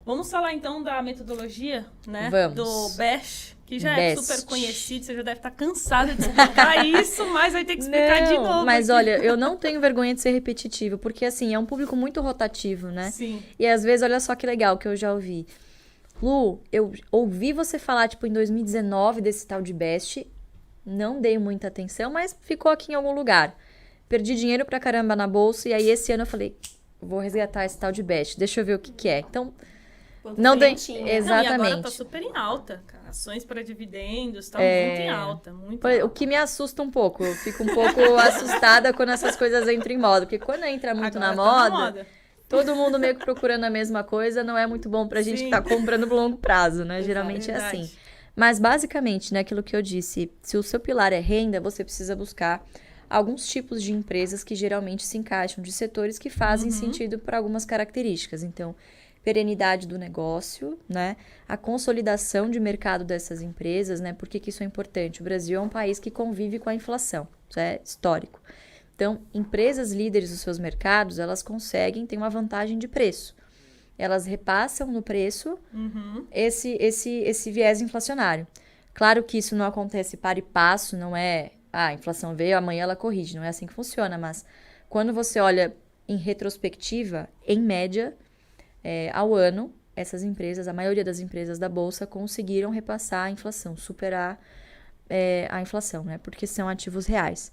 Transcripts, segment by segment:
Vamos falar então da metodologia, né? Vamos. Do BEST, que já BEST. é super conhecido, você já deve estar cansada de explicar isso, mas vai ter que explicar de novo. Mas aqui. olha, eu não tenho vergonha de ser repetitivo, porque assim, é um público muito rotativo, né? Sim. E às vezes, olha só que legal que eu já ouvi. Lu, eu ouvi você falar, tipo, em 2019 desse tal de BEST, não dei muita atenção, mas ficou aqui em algum lugar. Perdi dinheiro pra caramba na bolsa, e aí esse ano eu falei, vou resgatar esse tal de BEST, deixa eu ver o que que é. Então, não dei... sementinha. Não, e Exatamente. agora tá super em alta, cara. Ações para dividendos, tá muito em alta, muito em O alta. que me assusta um pouco, eu fico um pouco assustada quando essas coisas entram em moda, porque quando entra muito Agora na tá moda, todo mundo meio que procurando a mesma coisa, não é muito bom pra gente que Sim. tá comprando pro longo prazo, né? Geralmente é Verdade. assim. Mas basicamente, né, aquilo que eu disse, se o seu pilar é renda, você precisa buscar alguns tipos de empresas que geralmente se encaixam de setores que fazem sentido para algumas características. Então, perenidade do negócio, né? A consolidação de mercado dessas empresas, né? Por que que isso é importante? O Brasil é um país que convive com a inflação, isso é histórico. Então, empresas líderes dos seus mercados, elas conseguem ter uma vantagem de preço. Elas repassam no preço esse viés inflacionário. Claro que isso não acontece para e passo, não é, a inflação veio, amanhã ela corrige, não é assim que funciona, mas quando você olha em retrospectiva, em média, ao ano, essas empresas, a maioria das empresas da Bolsa conseguiram repassar a inflação, superar a inflação, né? Porque são ativos reais.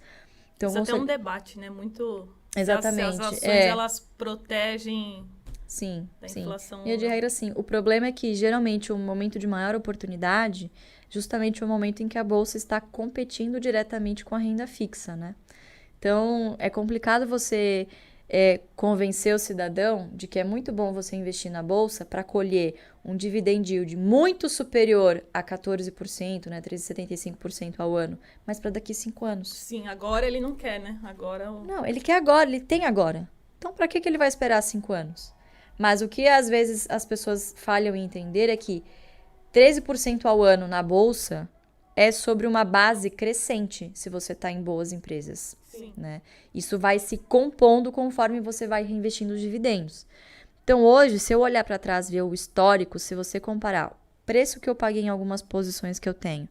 Então, Isso até é um debate, né? Muito... Exatamente. Se as ações, elas protegem Sim, da sim. inflação. E de regra, sim. O problema é que, geralmente, o momento de maior oportunidade, justamente é o momento em que a Bolsa está competindo diretamente com a renda fixa, né? Então, é complicado você convencer o cidadão de que é muito bom você investir na Bolsa para colher um dividend yield muito superior a 14%, né? 13,75% ao ano, mas para daqui 5 anos. Sim, agora ele não quer, né? Agora... Não, ele quer agora, ele tem agora. Então, para que ele vai esperar 5 anos? Mas o que às vezes as pessoas falham em entender é que 13% ao ano na bolsa é sobre uma base crescente se você está em boas empresas. Sim. Né? Isso vai se compondo conforme você vai reinvestindo os dividendos. Então, hoje, se eu olhar para trás e ver o histórico, se você comparar o preço que eu paguei em algumas posições que eu tenho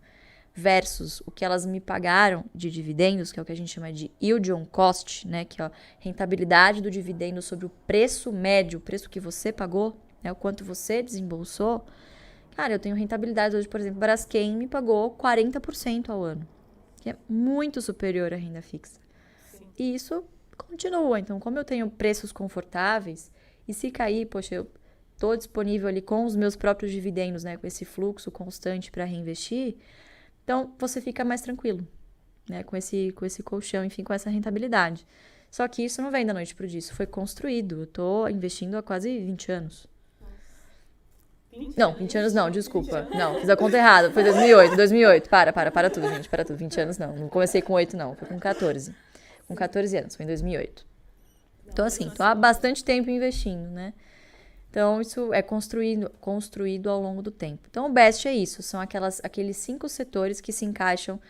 versus o que elas me pagaram de dividendos, que é o que a gente chama de yield on cost, né, que é a rentabilidade do dividendo sobre o preço médio, o preço que você pagou, né, o quanto você desembolsou. Cara, eu tenho rentabilidade hoje, por exemplo, Braskem me pagou 40% ao ano, que é muito superior à renda fixa. Sim. E isso continua. Então, como eu tenho preços confortáveis, e se cair, poxa, eu estou disponível ali com os meus próprios dividendos, né, com esse fluxo constante para reinvestir, então você fica mais tranquilo, né, com esse colchão, enfim, com essa rentabilidade. Só que isso não vem da noite pro dia, isso foi construído. Eu tô investindo há quase 20 anos. Não, 20 anos não, desculpa. Não, fiz a conta errada. Foi 2008. Para tudo, gente. Para tudo. 20 anos não. Não comecei com 8, não. Foi com 14. Com 14 anos, foi em 2008. Então, assim, tô há bastante tempo investindo, né? Então, isso é construído ao longo do tempo. Então, o BEST é isso. São aqueles 5 setores que se encaixam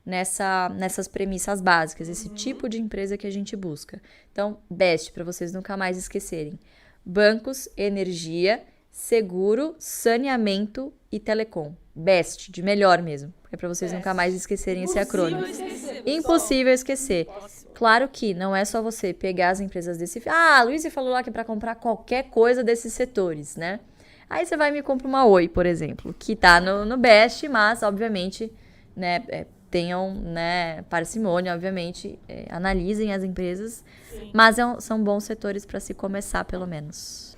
nessas premissas básicas. Esse tipo de empresa que a gente busca. Então, BEST, para vocês nunca mais esquecerem. Bancos, energia, seguro, saneamento e telecom. BEST, de melhor mesmo. É para vocês nunca mais esquecerem esse acrônimo. Impossível esquecer. Claro que não é só você pegar as empresas desse... Ah, a Luísa falou lá que é para comprar qualquer coisa desses setores, né? Aí você vai e me compra uma Oi, por exemplo, que tá no BEST, mas, obviamente, né, tenham, né, parcimônia, obviamente, analisem as empresas, mas são bons setores para se começar, pelo menos.